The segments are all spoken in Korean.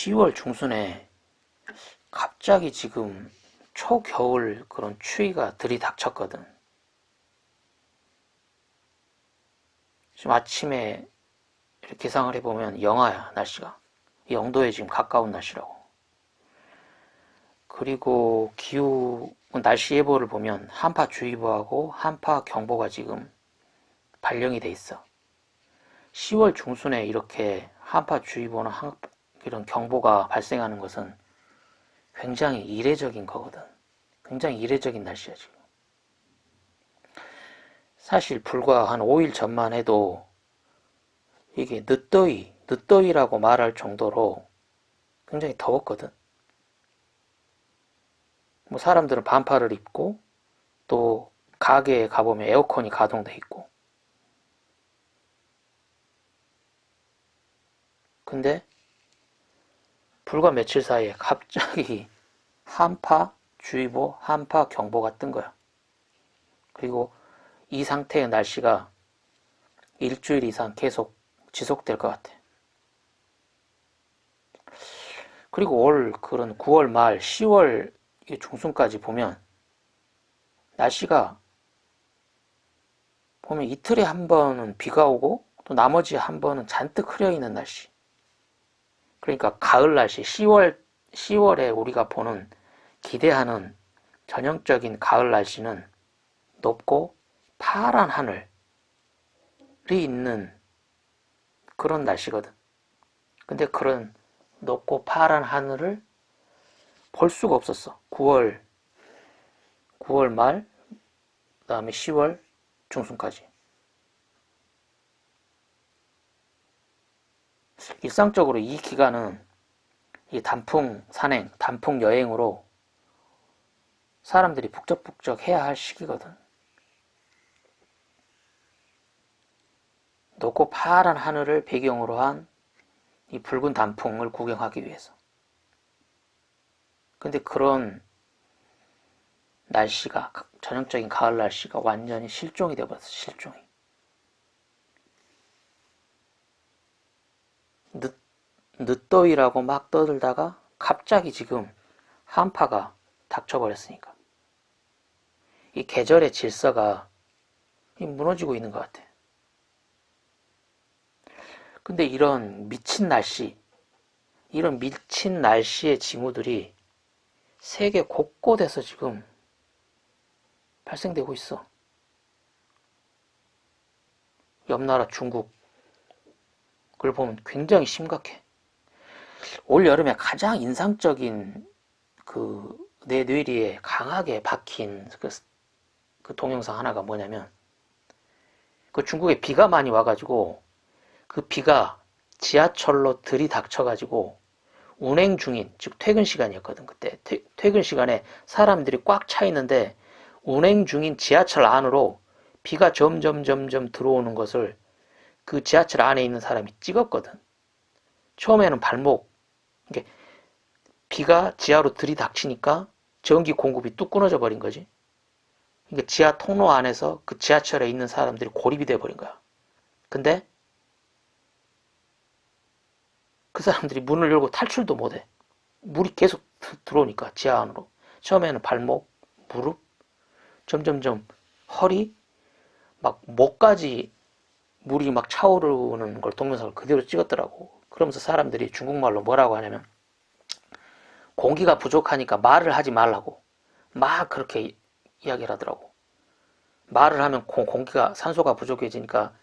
10월 중순에 갑자기 지금 초겨울 그런 추위가 들이닥쳤거든. 지금 아침에 이렇게 계상을 해보면 영하야, 날씨가. 0도에 지금 가까운 날씨라고. 그리고 기후, 날씨 예보를 보면 한파주의보하고 한파경보가 지금 발령이 돼 있어. 10월 중순에 이렇게 한파주의보나 이런 경보가 발생하는 것은 굉장히 이례적인 거거든. 굉장히 이례적인 날씨야, 지금. 사실 불과 한 5일 전만 해도 이게 늦더위라고 말할 정도로 굉장히 더웠거든. 뭐 사람들은 반팔을 입고 또 가게에 가보면 에어컨이 가동돼 있고. 근데 불과 며칠 사이에 갑자기 한파주의보, 한파경보가 뜬 거야. 그리고 이 상태의 날씨가 일주일 이상 계속 지속될 것 같아. 그리고 올 그런 9월 말, 10월 중순까지 보면 날씨가 보면 이틀에 한 번은 비가 오고 또 나머지 한 번은 잔뜩 흐려있는 날씨. 그러니까 가을 날씨, 10월에 우리가 보는 기대하는 전형적인 가을 날씨는 높고 파란 하늘이 있는 그런 날씨거든. 근데 그런 높고 파란 하늘을 볼 수가 없었어. 9월 말, 그 다음에 10월 중순까지. 일상적으로 이 기간은 이 단풍 산행, 단풍 여행으로 사람들이 북적북적 해야 할 시기거든. 높고 파란 하늘을 배경으로 한 이 붉은 단풍을 구경하기 위해서. 근데 그런 날씨가, 전형적인 가을 날씨가 완전히 실종이 되어버렸어. 실종이. 늦더위라고 막 떠들다가 갑자기 지금 한파가 닥쳐버렸으니까 이 계절의 질서가 무너지고 있는 것 같아. 근데 이런 미친 날씨의 징후들이 세계 곳곳에서 지금 발생되고 있어. 옆 나라 중국을 보면 굉장히 심각해. 올 여름에 가장 인상적인 내 뇌리에 강하게 박힌 그 동영상 하나가 뭐냐면, 그 중국에 비가 많이 와가지고 그 비가 지하철로 들이닥쳐가지고 운행 중인, 즉 퇴근 시간이었거든. 그때 퇴근 시간에 사람들이 꽉 차 있는데 운행 중인 지하철 안으로 비가 점점 들어오는 것을 그 지하철 안에 있는 사람이 찍었거든. 처음에는 발목, 비가 지하로 들이닥치니까 전기 공급이 뚝 끊어져 버린 거지. 그러니까 지하 통로 안에서 그 지하철에 있는 사람들이 고립이 돼 버린 거야. 근데 그 사람들이 문을 열고 탈출도 못해. 물이 계속 들어오니까 지하 안으로. 처음에는 발목, 무릎, 점점점 허리, 막 목까지 물이 막 차오르는 걸 동영상을 그대로 찍었더라고. 그러면서 사람들이 중국말로 뭐라고 하냐면, 공기가 부족하니까 말을 하지 말라고 막 그렇게 이야기를 하더라고. 말을 하면 공기가, 산소가 부족해지니까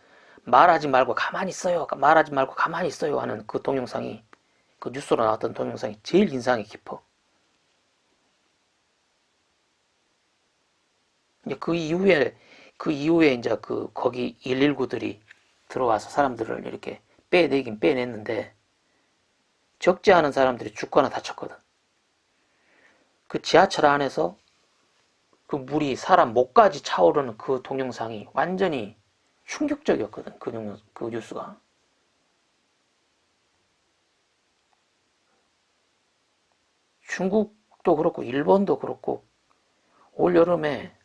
말하지 말고 가만히 있어요, 말하지 말고 가만히 있어요 하는 그 동영상이, 그 뉴스로 나왔던 동영상이 제일 인상이 깊어. 이제 그 이후에 이제 거기 119들이 들어와서 사람들을 이렇게 빼내긴 빼냈는데 적지 않은 사람들이 죽거나 다쳤거든. 그 지하철 안에서 그 물이 사람 목까지 차오르는 그 동영상이 완전히 충격적이었거든. 그 뉴스가. 중국도 그렇고 일본도 그렇고 올 여름에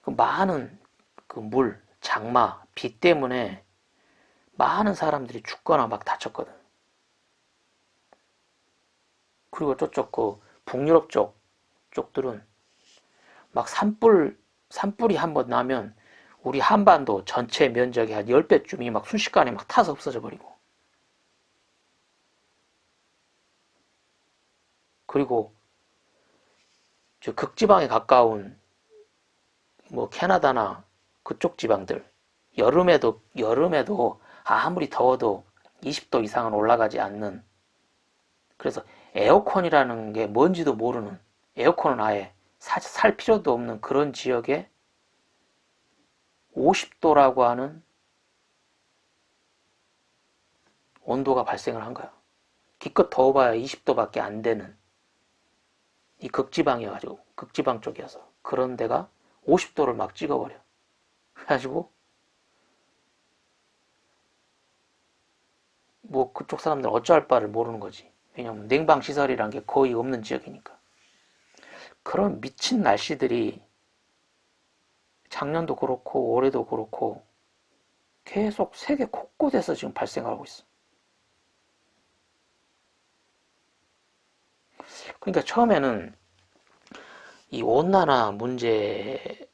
그 많은 그 물, 장마, 비 때문에 많은 사람들이 죽거나 막 다쳤거든. 그리고 저쪽 그 북유럽 쪽들은 막 산불이 한번 나면 우리 한반도 전체 면적의 한 10배쯤이 막 순식간에 막 타서 없어져 버리고, 그리고 저 극지방에 가까운 뭐 캐나다나 그쪽 지방들 여름에도 아무리 더워도 20도 이상은 올라가지 않는, 그래서 에어컨이라는 게 뭔지도 모르는, 에어컨은 아예 살 필요도 없는 그런 지역에 50도라고 하는 온도가 발생을 한 거야. 기껏 더워봐야 20도밖에 안 되는 이 극지방이어가지고, 극지방 쪽이어서 그런 데가 50도를 막 찍어버려. 그래가지고 뭐 그쪽 사람들은 어찌할 바를 모르는 거지. 왜냐면 냉방 시설이란 게 거의 없는 지역이니까. 그런 미친 날씨들이 작년도 그렇고 올해도 그렇고 계속 세계 곳곳에서 지금 발생하고 있어. 그러니까 처음에는 이 온난화 문제를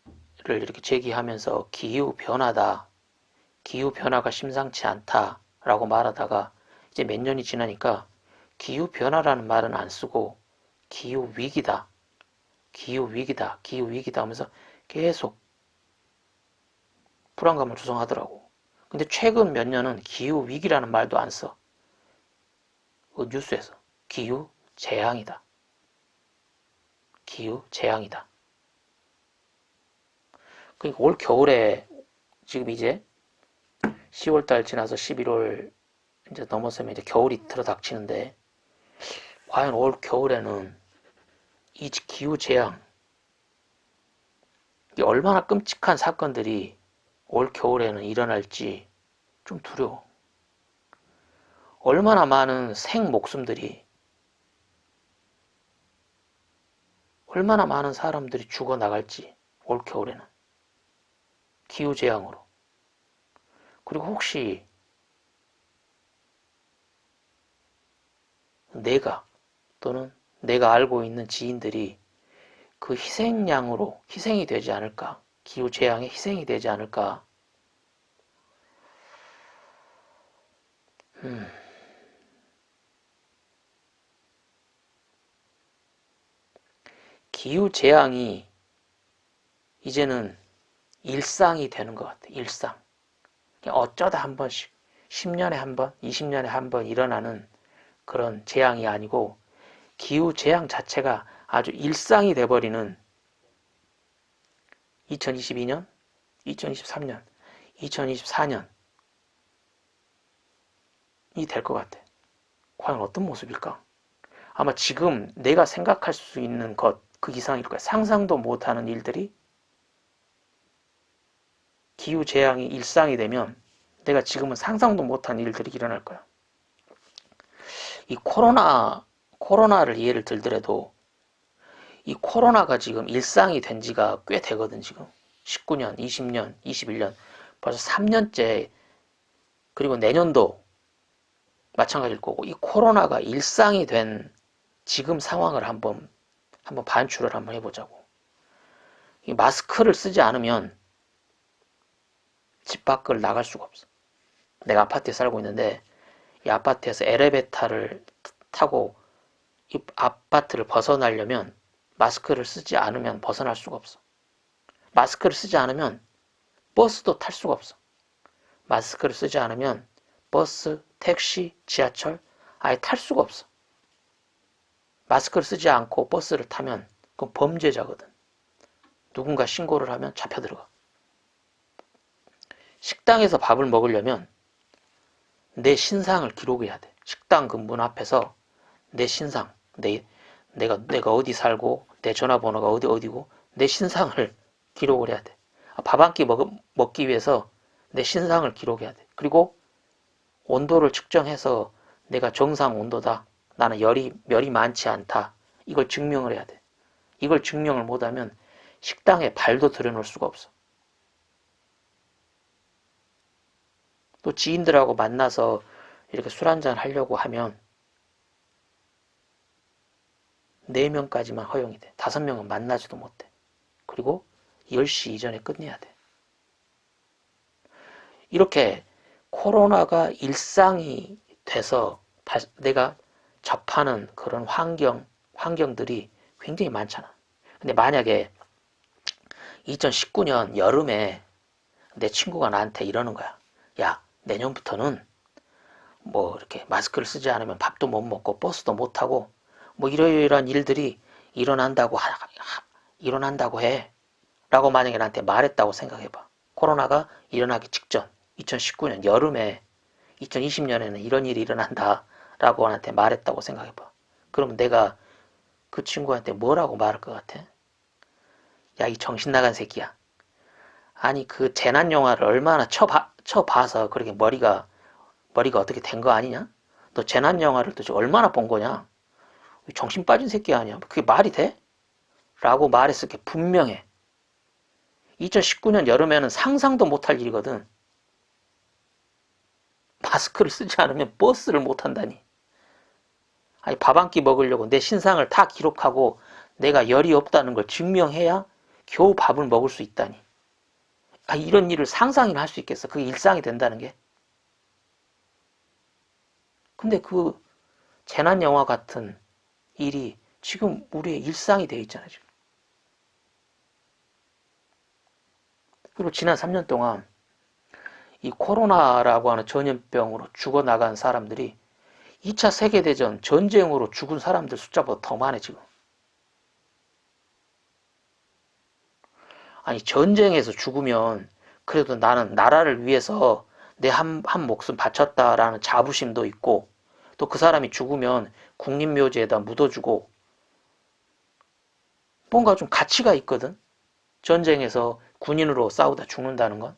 이렇게 제기하면서 기후 변화다, 기후 변화가 심상치 않다라고 말하다가 이제 몇 년이 지나니까 기후 변화라는 말은 안 쓰고 기후 위기다, 기후 위기다, 기후 위기다 하면서 계속 불안감을 조성하더라고. 근데 최근 몇 년은 기후 위기라는 말도 안 써. 뉴스에서 기후 재앙이다, 기후 재앙이다. 그러니까 올 겨울에 지금 이제 10월달 지나서 11월 이제 넘어서면 이제 겨울이 들어닥치는데, 과연 올 겨울에는 이 기후 재앙, 이게 얼마나 끔찍한 사건들이 올 겨울에는 일어날지 좀 두려워. 얼마나 많은 생 목숨들이, 얼마나 많은 사람들이 죽어나갈지 올 겨울에는 기후 재앙으로. 그리고 혹시 내가 또는 내가 알고 있는 지인들이 그 희생양으로 희생이 되지 않을까, 기후 재앙에 희생이 되지 않을까. 기후 재앙이 이제는 일상이 되는 것 같아. 일상. 어쩌다 한 번씩 10년에 한 번, 20년에 한 번 일어나는 그런 재앙이 아니고 기후 재앙 자체가 아주 일상이 돼버리는 2022년, 2023년, 2024년이 될 것 같아. 과연 어떤 모습일까? 아마 지금 내가 생각할 수 있는 것 그 이상일 거야. 상상도 못하는 일들이 기후 재앙이 일상이 되면 내가 지금은 상상도 못한 일들이 일어날 거야. 이 코로나를 예를 들더라도 이 코로나가 지금 일상이 된 지가 꽤 되거든. 지금 19년, 20년, 21년 벌써 3년째. 그리고 내년도 마찬가지일 거고, 이 코로나가 일상이 된 지금 상황을 한번 반출을 한번 해보자고. 이 마스크를 쓰지 않으면 집 밖을 나갈 수가 없어. 내가 아파트에 살고 있는데 이 아파트에서 엘리베이터를 타고 이 아파트를 벗어나려면 마스크를 쓰지 않으면 벗어날 수가 없어. 마스크를 쓰지 않으면 버스도 탈 수가 없어. 마스크를 쓰지 않으면 버스, 택시, 지하철 아예 탈 수가 없어. 마스크를 쓰지 않고 버스를 타면 그건 범죄자거든. 누군가 신고를 하면 잡혀 들어가. 식당에서 밥을 먹으려면 내 신상을 기록해야 돼. 식당 그 문 앞에서 내 신상, 내가 어디 살고 내 전화번호가 어디고 내 신상을 기록을 해야 돼. 밥 한 끼 먹기 위해서 내 신상을 기록해야 돼. 그리고 온도를 측정해서 내가 정상 온도다, 나는 열이 많지 않다, 이걸 증명을 해야 돼. 이걸 증명을 못하면 식당에 발도 들여놓을 수가 없어. 또 지인들하고 만나서 이렇게 술 한잔 하려고 하면 4명까지만 허용이 돼. 5명은 만나지도 못해. 그리고 10시 이전에 끝내야 돼. 이렇게 코로나가 일상이 돼서 내가 접하는 그런 환경들이 굉장히 많잖아. 근데 만약에 2019년 여름에 내 친구가 나한테 이러는 거야. 야, 내년부터는 뭐 이렇게 마스크를 쓰지 않으면 밥도 못 먹고 버스도 못 타고 뭐 이러이러한 일들이 일어난다고 해. 라고 만약에 나한테 말했다고 생각해봐. 코로나가 일어나기 직전 2019년 여름에 2020년에는 이런 일이 일어난다 라고 나한테 말했다고 생각해봐. 그러면 내가 그 친구한테 뭐라고 말할 것 같아? 야, 이 정신 나간 새끼야. 아니, 그 재난 영화를 얼마나 쳐봐서 그렇게 머리가 어떻게 된 거 아니냐? 너 재난 영화를 도대체 얼마나 본 거냐? 정신 빠진 새끼 아니야? 그게 말이 돼? 라고 말했을 게 분명해. 2019년 여름에는 상상도 못할 일이거든. 마스크를 쓰지 않으면 버스를 못 탄다니. 아니, 밥 한 끼 먹으려고 내 신상을 다 기록하고 내가 열이 없다는 걸 증명해야 겨우 밥을 먹을 수 있다니. 아, 이런 일을 상상이나 할 수 있겠어? 그게 일상이 된다는 게. 근데 그 재난 영화 같은 일이 지금 우리의 일상이 되어 있잖아요, 지금. 그리고 지난 3년 동안 이 코로나라고 하는 전염병으로 죽어나간 사람들이 2차 세계대전 전쟁으로 죽은 사람들 숫자보다 더 많아, 지금. 아니, 전쟁에서 죽으면 그래도 나는 나라를 위해서 내 한 목숨 바쳤다라는 자부심도 있고, 또 그 사람이 죽으면 국립묘지에다 묻어주고, 뭔가 좀 가치가 있거든. 전쟁에서 군인으로 싸우다 죽는다는 건.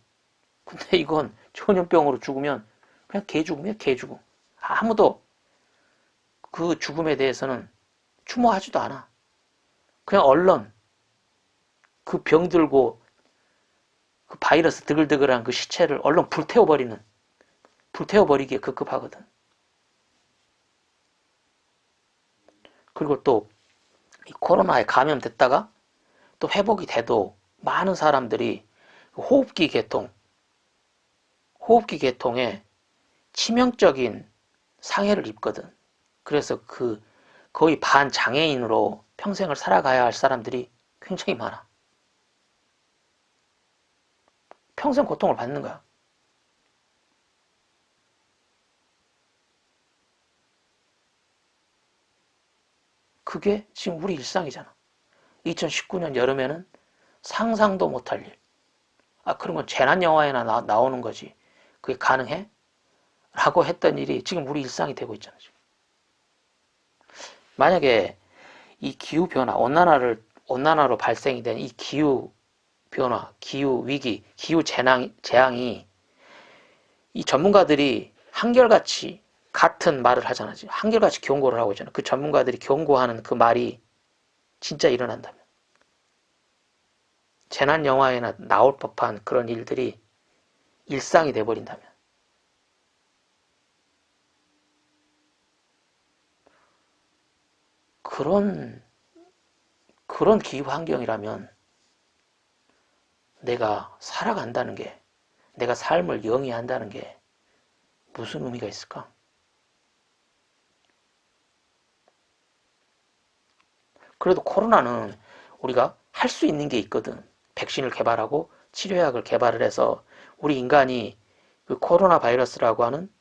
근데 이건 전염병으로 죽으면 그냥 개 죽음이야, 개 죽음. 아무도 그 죽음에 대해서는 추모하지도 않아. 그냥 언론, 그 병들고 그 바이러스 드글드글한 그 시체를 얼른 불태워버리기에 급급하거든. 그리고 또 이 코로나에 감염됐다가 또 회복이 돼도 많은 사람들이 호흡기 계통에 치명적인 상해를 입거든. 그래서 그 거의 반장애인으로 평생을 살아가야 할 사람들이 굉장히 많아. 평생 고통을 받는 거야. 그게 지금 우리 일상이잖아. 2019년 여름에는 상상도 못할 일. 아, 그런 건 재난 영화에나 나오는 거지. 그게 가능해? 라고 했던 일이 지금 우리 일상이 되고 있잖아, 지금. 만약에 이 기후변화, 온난화로 발생이 된 이 기후변화, 기후위기, 재앙이 이 전문가들이 한결같이 같은 말을 하잖아. 한결같이 경고를 하고 있잖아. 그 전문가들이 경고하는 그 말이 진짜 일어난다면. 재난 영화에나 나올 법한 그런 일들이 일상이 돼버린다면. 그런 기후 환경이라면 내가 살아간다는 게, 내가 삶을 영위한다는 게 무슨 의미가 있을까? 그래도 코로나는 우리가 할 수 있는 게 있거든. 백신을 개발하고 치료약을 개발을 해서 우리 인간이 그 코로나 바이러스라고 하는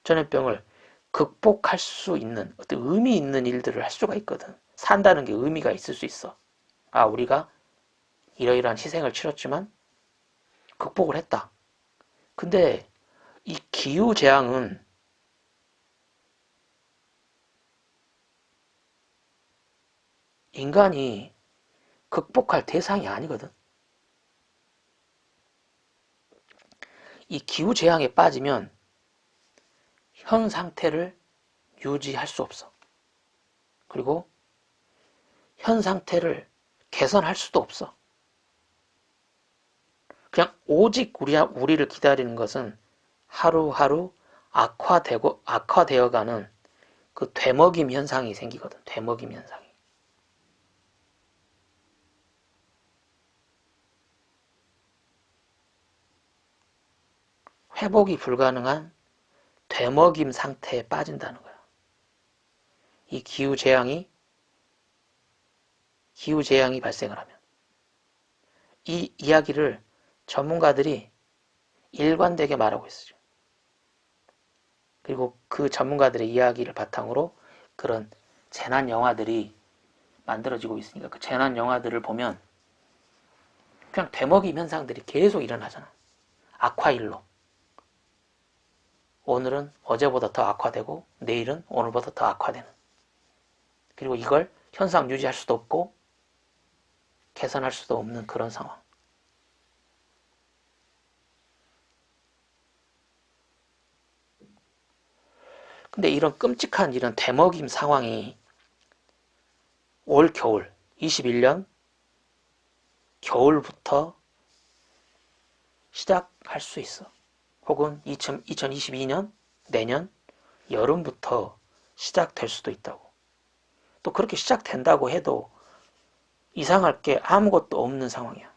전염병을 극복할 수 있는 어떤 의미 있는 일들을 할 수가 있거든. 산다는 게 의미가 있을 수 있어. 아, 우리가 이러이러한 희생을 치렀지만 극복을 했다. 근데 이 기후재앙은 인간이 극복할 대상이 아니거든. 이 기후재앙에 빠지면 현 상태를 유지할 수 없어. 그리고 현 상태를 개선할 수도 없어. 그냥 오직 우리를 기다리는 것은 하루하루 악화되어가는 그 되먹임 현상이 생기거든. 되먹임 현상이. 회복이 불가능한 되먹임 상태에 빠진다는 거야. 이 기후재앙이 발생을 하면. 이 이야기를 전문가들이 일관되게 말하고 있어요. 그리고 그 전문가들의 이야기를 바탕으로 그런 재난 영화들이 만들어지고 있으니까 그 재난 영화들을 보면 그냥 되먹임 현상들이 계속 일어나잖아. 악화일로. 오늘은 어제보다 더 악화되고 내일은 오늘보다 더 악화되는. 그리고 이걸 현상 유지할 수도 없고 개선할 수도 없는 그런 상황. 근데 이런 끔찍한 이런 되먹임 상황이 올 겨울 21년 겨울부터 시작할 수 있어. 혹은 2022년 내년 여름부터 시작될 수도 있다고. 또 그렇게 시작된다고 해도 이상할 게 아무것도 없는 상황이야.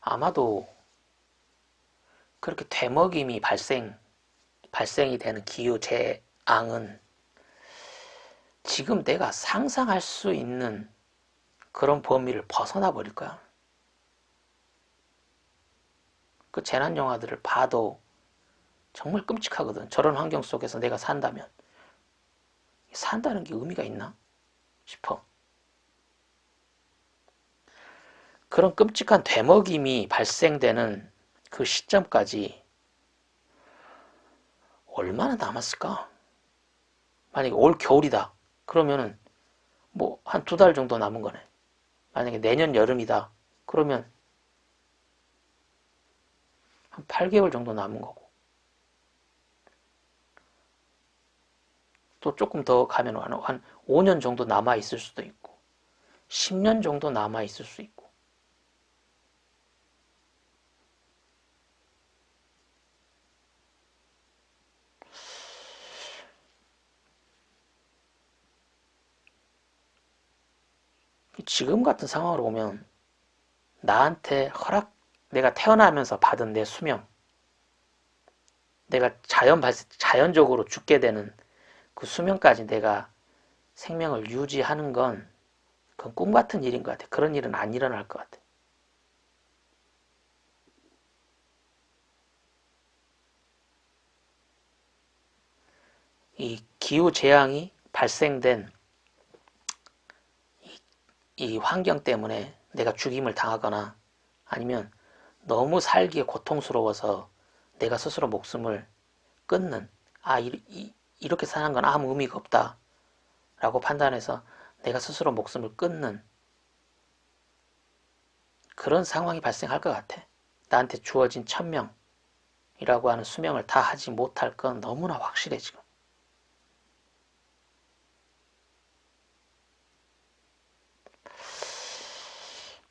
아마도 그렇게 되먹임이 발생이 되는 기후재앙은 지금 내가 상상할 수 있는 그런 범위를 벗어나 버릴 거야. 그 재난 영화들을 봐도 정말 끔찍하거든. 저런 환경 속에서 내가 산다면 산다는 게 의미가 있나 싶어. 그런 끔찍한 되먹임이 발생되는 그 시점까지 얼마나 남았을까? 만약에 올 겨울이다. 그러면은 뭐 한 2달 정도 남은 거네. 만약에 내년 여름이다. 그러면 한 8개월 정도 남은 거고. 또 조금 더 가면 한 5년 정도 남아 있을 수도 있고 10년 정도 남아 있을 수 있고. 지금 같은 상황으로 보면 나한테 내가 태어나면서 받은 내 수명, 내가 자연적으로 죽게 되는 그 수명까지 내가 생명을 유지하는 건 그건 꿈 같은 일인 것 같아. 그런 일은 안 일어날 것 같아. 이 기후재앙이 발생된 이 환경 때문에 내가 죽임을 당하거나 아니면 너무 살기에 고통스러워서 내가 스스로 목숨을 끊는, 이렇게 사는 건 아무 의미가 없다 라고 판단해서 내가 스스로 목숨을 끊는 그런 상황이 발생할 것 같아. 나한테 주어진 천명이라고 하는 수명을 다 하지 못할 건 너무나 확실해 지금.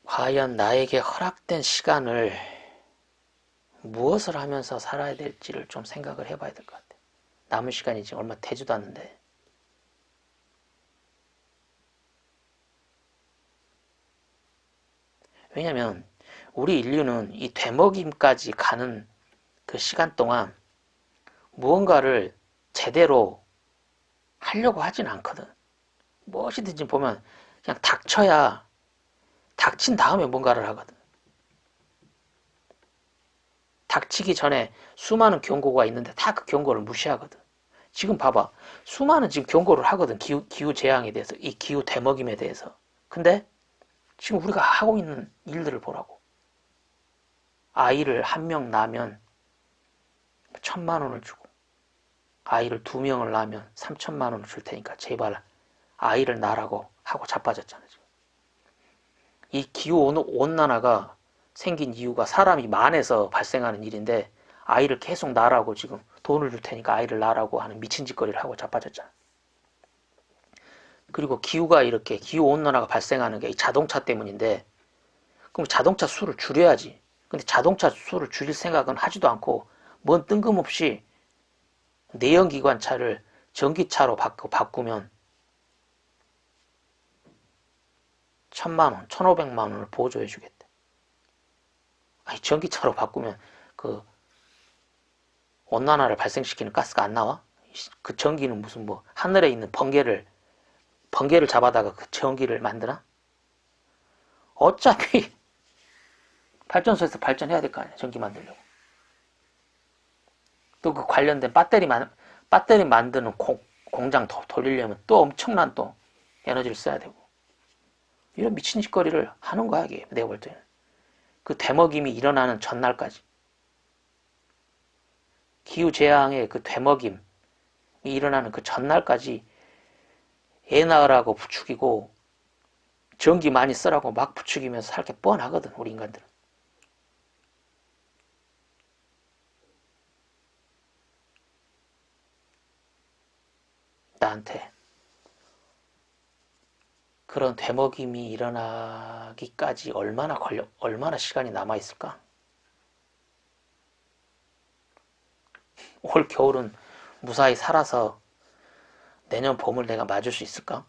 과연 나에게 허락된 시간을 무엇을 하면서 살아야 될지를 좀 생각을 해봐야 될 것 같아. 남은 시간이 지금 얼마 되지도 않는데. 왜냐면 우리 인류는 이 되먹임까지 가는 그 시간 동안 무언가를 제대로 하려고 하진 않거든. 무엇이든지 보면 그냥 닥친 다음에 뭔가를 하거든. 닥치기 전에 수많은 경고가 있는데 다 그 경고를 무시하거든. 지금 봐봐. 수많은 지금 경고를 하거든. 기후 재앙에 대해서, 이 기후 대먹임에 대해서. 근데 지금 우리가 하고 있는 일들을 보라고. 아이를 한 명 낳으면 1,000만 원을 주고, 아이를 2명을 낳으면 3,000만 원을 줄 테니까 제발 아이를 낳으라고 하고 자빠졌잖아 지금. 이 기후 온난화가 생긴 이유가 사람이 만에서 발생하는 일인데 아이를 계속 낳으라고 지금 돈을 줄 테니까 아이를 낳으라고 하는 미친 짓거리를 하고 자빠졌잖아. 그리고 기후 온난화가 발생하는 게 이 자동차 때문인데 그럼 자동차 수를 줄여야지. 근데 자동차 수를 줄일 생각은 하지도 않고 뭔 뜬금없이 내연기관차를 전기차로 바꾸면 1,000만 원, 1,500만 원을 보조해 주겠대. 아니, 전기차로 바꾸면 그 온난화를 발생시키는 가스가 안 나와? 그 전기는 무슨 뭐 하늘에 있는 번개를 잡아다가 그 전기를 만드나? 어차피 발전소에서 발전해야 될 거 아니야, 전기 만들려고. 또 그 관련된 배터리 만드는 공장 돌리려면 또 엄청난 또 에너지를 써야 되고. 이런 미친 짓거리를 하는 거야, 이게. 내가 볼 때는. 그 되먹임이 일어나는 전날까지. 기후재앙의 그 되먹임이 일어나는 그 전날까지 애 낳으라고 부추기고 전기 많이 쓰라고 막 부추기면서 살 게 뻔하거든, 우리 인간들은. 나한테 그런 되먹임이 일어나기까지 얼마나 시간이 남아있을까? 올 겨울은 무사히 살아서 내년 봄을 내가 맞을 수 있을까?